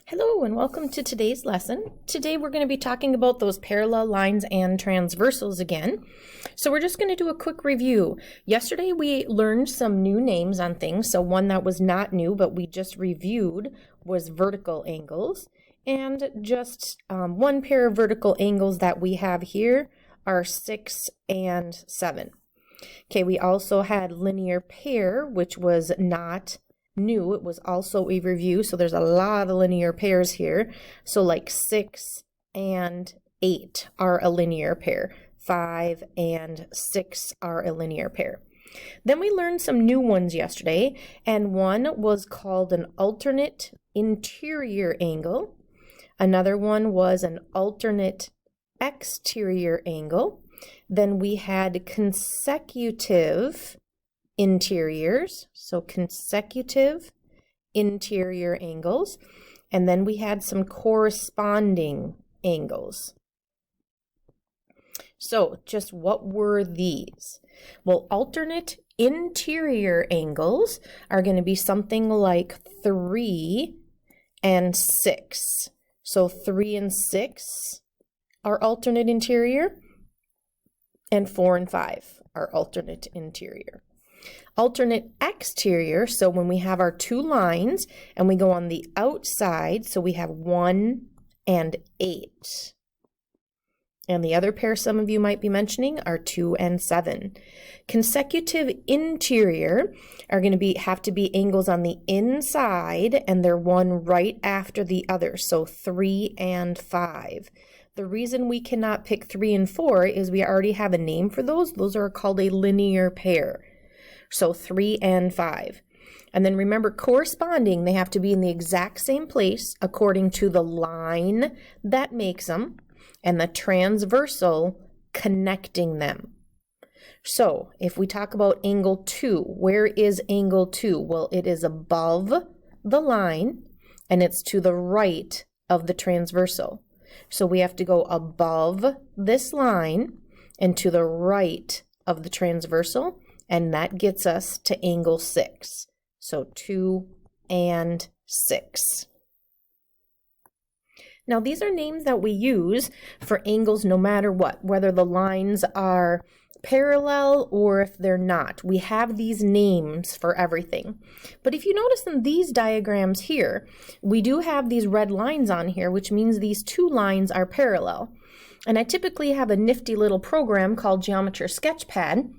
Hello and welcome to today's lesson. Today we're going to be talking about those parallel lines and transversals again. So we're just going to do a quick review. Yesterday we learned some new names on things. So one that was not new but we just reviewed was vertical angles. And just one pair of vertical angles that we have here are 6 and 7. Okay, we also had linear pair, which was not new. It was also a review, so there's a lot of linear pairs here. So like 6 and 8 are a linear pair. 5 and 6 are a linear pair. Then we learned some new ones yesterday, and one was called an alternate interior angle. Another one was an alternate exterior angle. Then we had consecutive interiors, so consecutive interior angles, and then we had some corresponding angles. So just what were these? Well, alternate interior angles are going to be something like 3 and 6. So 3 and 6 are alternate interior, and 4 and 5 are alternate interior. Alternate exterior, so when we have our two lines and we go on the outside, so we have 1 and 8. And the other pair some of you might be mentioning are 2 and 7. Consecutive interior are going to have to be angles on the inside, and they're one right after the other, so 3 and 5. The reason we cannot pick 3 and 4 is we already have a name for those. Those are called a linear pair. So 3 and 5. And then remember, corresponding, they have to be in the exact same place according to the line that makes them and the transversal connecting them. So if we talk about angle 2, where is angle 2? Well, it is above the line and it's to the right of the transversal. So we have to go above this line and to the right of the transversal, and that gets us to angle 6. So 2 and 6. Now these are names that we use for angles no matter what, whether the lines are parallel or if they're not. We have these names for everything. But if you notice in these diagrams here, we do have these red lines on here, which means these two lines are parallel. And I typically have a nifty little program called Geometry Sketchpad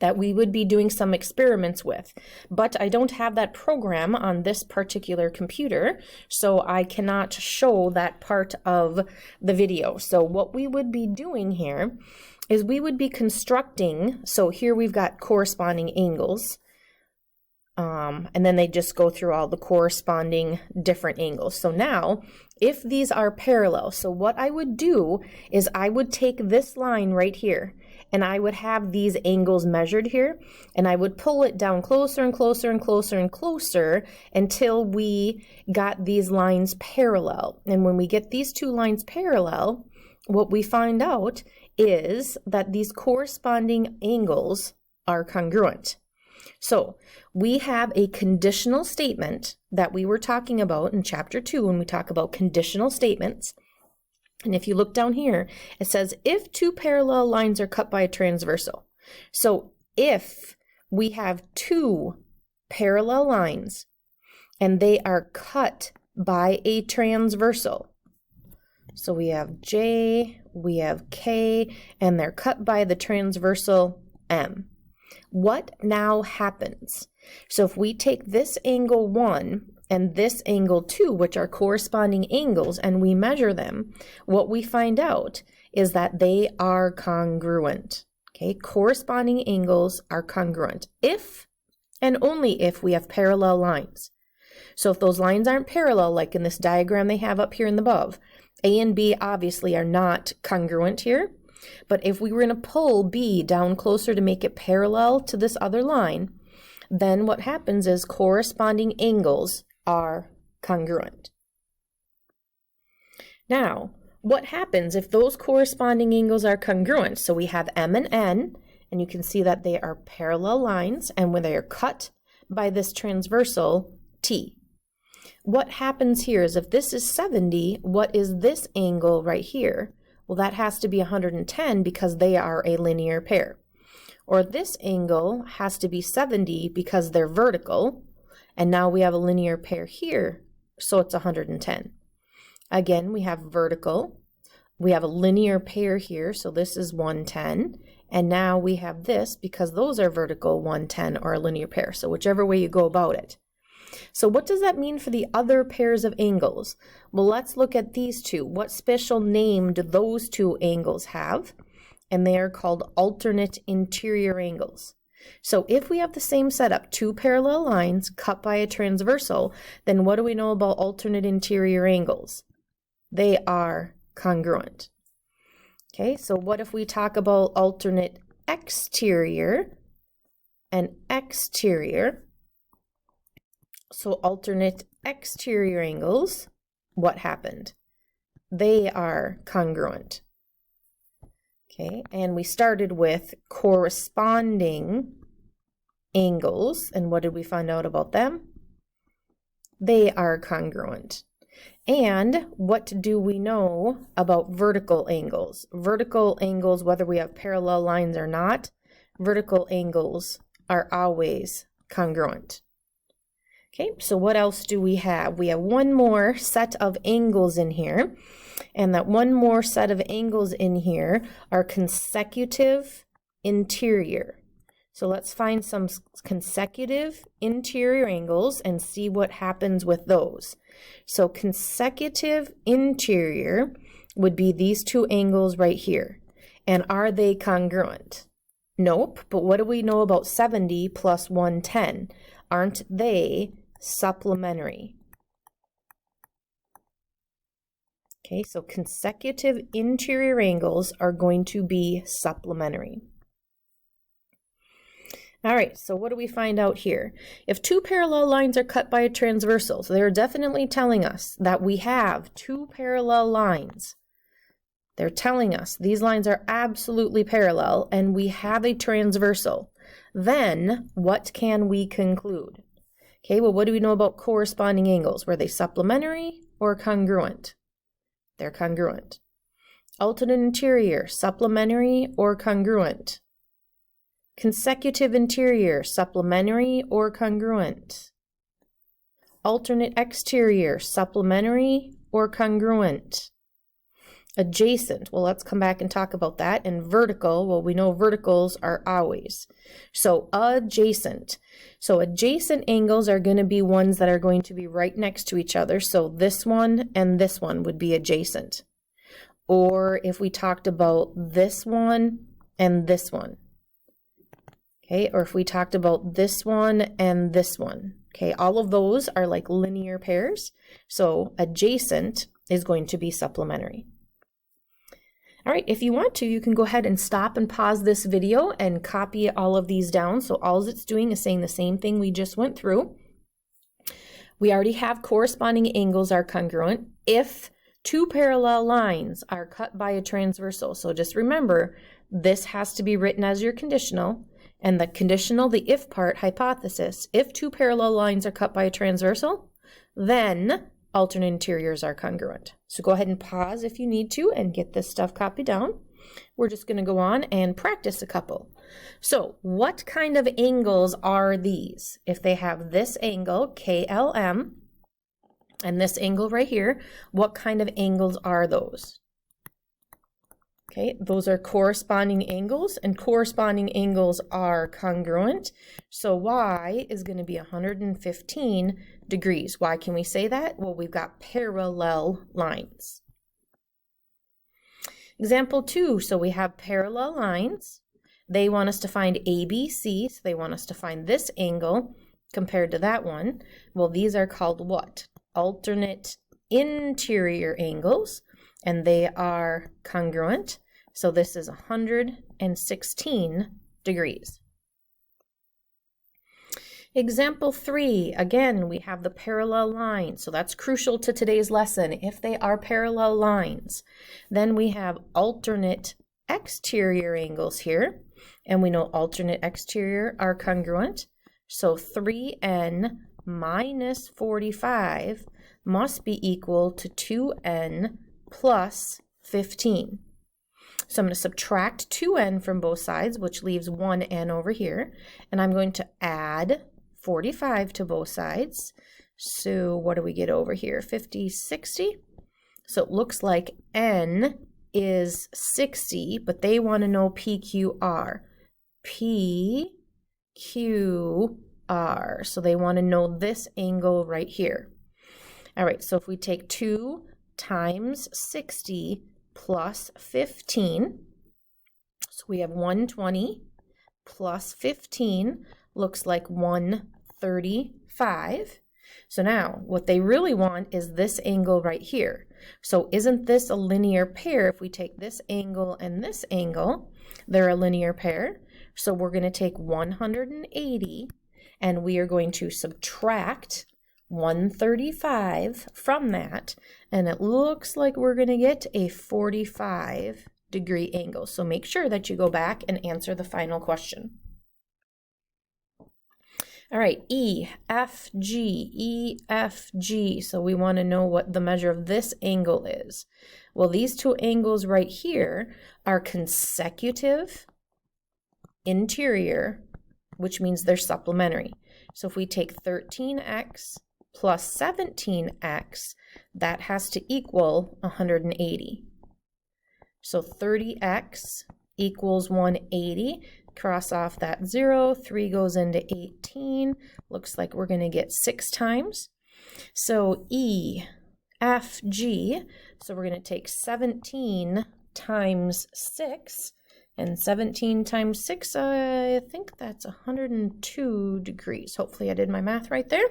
that we would be doing some experiments with. But I don't have that program on this particular computer, so I cannot show that part of the video. So what we would be doing here is we would be constructing, so here we've got corresponding angles, and then they just go through all the corresponding different angles. So now, if these are parallel, so what I would do is I would take this line right here, and I would have these angles measured here, and I would pull it down closer and closer and closer and closer until we got these lines parallel. And when we get these two lines parallel, what we find out is that these corresponding angles are congruent. So we have a conditional statement that we were talking about in chapter 2 when we talk about conditional statements. And if you look down here, it says if two parallel lines are cut by a transversal. So if we have two parallel lines and they are cut by a transversal, so we have J, we have K, and they're cut by the transversal M. What now happens? So if we take this angle 1 and this angle 2, which are corresponding angles, and we measure them, what we find out is that they are congruent. Okay, corresponding angles are congruent if and only if we have parallel lines. So if those lines aren't parallel, like in this diagram they have up here in the above, A and B obviously are not congruent here. But if we were going to pull B down closer to make it parallel to this other line, then what happens is corresponding angles are congruent. Now, what happens if those corresponding angles are congruent? So we have M and N, and you can see that they are parallel lines, and when they are cut by this transversal T. what happens here is if this is 70, what is this angle right here? Well, that has to be 110 because they are a linear pair. Or this angle has to be 70 because they're vertical, and now we have a linear pair here, so it's 110. Again, we have vertical, we have a linear pair here, so this is 110, and now we have this because those are vertical, 110, or a linear pair, so whichever way you go about it. So what does that mean for the other pairs of angles? Well, let's look at these two. What special name do those two angles have? And they are called alternate interior angles. So if we have the same setup, two parallel lines cut by a transversal, then what do we know about alternate interior angles? They are congruent. Okay, so what if we talk about alternate exterior and exterior? So alternate exterior angles, what happened? They are congruent. Okay, and we started with corresponding angles, and what did we find out about them? They are congruent. And what do we know about vertical angles? Vertical angles, whether we have parallel lines or not, vertical angles are always congruent. Okay, so what else do we have? We have one more set of angles in here, and that one more set of angles in here are consecutive interior. So let's find some consecutive interior angles and see what happens with those. So consecutive interior would be these two angles right here. And are they congruent? Nope, but what do we know about 70 plus 110? Aren't they supplementary? Okay, so consecutive interior angles are going to be supplementary. All right, so what do we find out here? If two parallel lines are cut by a transversal, so they're definitely telling us that we have two parallel lines. They're telling us these lines are absolutely parallel and we have a transversal. Then what can we conclude? Okay, well, what do we know about corresponding angles? Were they supplementary or congruent? They're congruent. Alternate interior, supplementary or congruent? Consecutive interior, supplementary or congruent? Alternate exterior, supplementary or congruent? Adjacent, well, let's come back and talk about that. And vertical, well, we know verticals are always. So adjacent. So adjacent angles are going to be ones that are going to be right next to each other. So this one and this one would be adjacent. Or if we talked about this one and this one. Okay, or if we talked about this one and this one. Okay, all of those are like linear pairs. So adjacent is going to be supplementary. All right, if you want to, you can go ahead and stop and pause this video and copy all of these down. So all it's doing is saying the same thing we just went through. We already have corresponding angles are congruent if two parallel lines are cut by a transversal. So just remember, this has to be written as your conditional. And the conditional, the if part, hypothesis, if two parallel lines are cut by a transversal, then alternate interiors are congruent. So go ahead and pause if you need to and get this stuff copied down. We're just going to go on and practice a couple. So what kind of angles are these? If they have this angle, KLM, and this angle right here, what kind of angles are those? Okay, those are corresponding angles, and corresponding angles are congruent. So y is going to be 115 degrees. Why can we say that? Well, we've got parallel lines. Example 2, so we have parallel lines. They want us to find ABC, so they want us to find this angle compared to that one. Well, these are called what? Alternate interior angles. And they are congruent. So this is 116 degrees. Example 3, again, we have the parallel line. So that's crucial to today's lesson. If they are parallel lines, then we have alternate exterior angles here. And we know alternate exterior are congruent. So 3n minus 45 must be equal to 2n plus 15. So I'm going to subtract 2n from both sides, which leaves 1n over here. And I'm going to add 45 to both sides. So what do we get over here? 50, 60. So it looks like n is 60, but they want to know PQR. PQR. So they want to know this angle right here. All right, so if we take 2 times 60 plus 15, so we have 120 plus 15 looks like 135. So now what they really want is this angle right here. So isn't this a linear pair? If we take this angle and this angle, they're a linear pair. So we're going to take 180 and we are going to subtract 135 from that, and it looks like we're going to get a 45-degree angle. So make sure that you go back and answer the final question. All right, EFG. So we want to know what the measure of this angle is. Well, these two angles right here are consecutive interior, which means they're supplementary. So if we take 13x plus 17x, that has to equal 180. So 30x equals 180. Cross off that 0, 3 goes into 18. Looks like we're going to get 6 times. So E, F, G. So we're going to take 17 times 6. And 17 times 6, I think that's 102 degrees. Hopefully I did my math right there.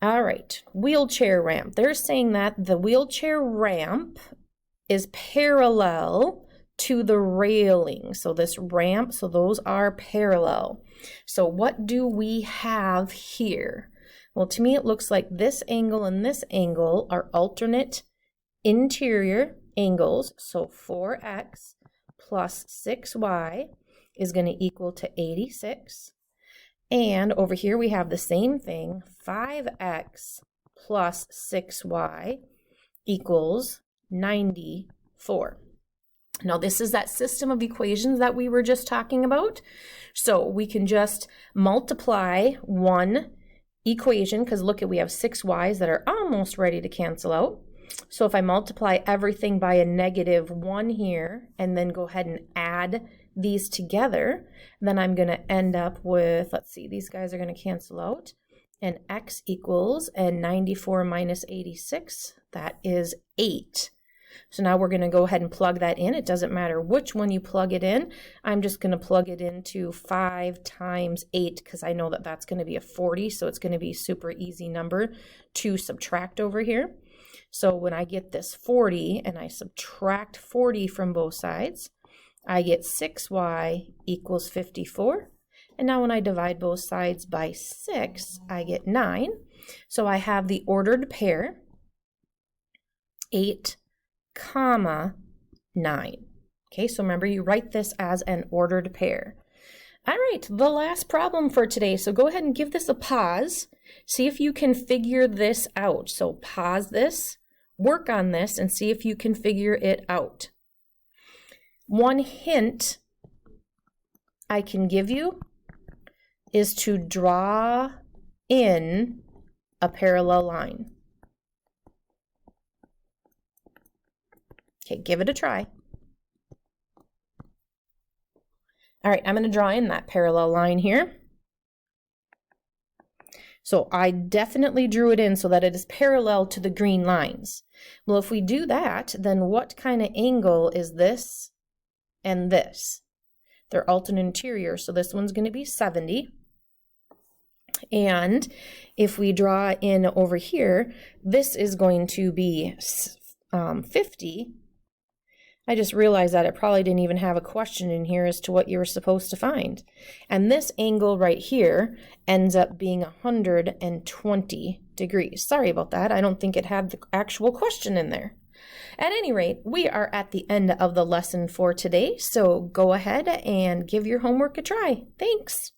All right, wheelchair ramp. They're saying that the wheelchair ramp is parallel to the railing. So this ramp, so those are parallel. So what do we have here? Well, to me it looks like this angle and this angle are alternate interior angles. So 4x plus 6y is going to equal to 86. And over here we have the same thing, 5x plus 6y equals 94. Now this is that system of equations that we were just talking about. So we can just multiply one equation, because look at, we have 6y's that are almost ready to cancel out. So if I multiply everything by a -1 here and then go ahead and add these together, then I'm going to end up with, let's see, these guys are going to cancel out, and x equals, and 94 minus 86, that is 8. So now we're going to go ahead and plug that in. It doesn't matter which one you plug it in. I'm just going to plug it into 5 times 8 because I know that that's going to be a 40, so it's going to be a super easy number to subtract over here. So when I get this 40 and I subtract 40 from both sides, I get 6y equals 54. And now when I divide both sides by 6, I get 9. So I have the ordered pair, 8, 9. Okay, so remember you write this as an ordered pair. All right, the last problem for today. So go ahead and give this a pause. See if you can figure this out. So pause this, work on this, and see if you can figure it out. One hint I can give you is to draw in a parallel line. Okay, give it a try. All right, I'm going to draw in that parallel line here. So I definitely drew it in so that it is parallel to the green lines. Well, if we do that, then what kind of angle is this and this? They're alternate interior, so this one's going to be 70. And if we draw in over here, this is going to be 50. I just realized that it probably didn't even have a question in here as to what you were supposed to find. And this angle right here ends up being 120 degrees. Sorry about that. I don't think it had the actual question in there. At any rate, we are at the end of the lesson for today, so go ahead and give your homework a try. Thanks.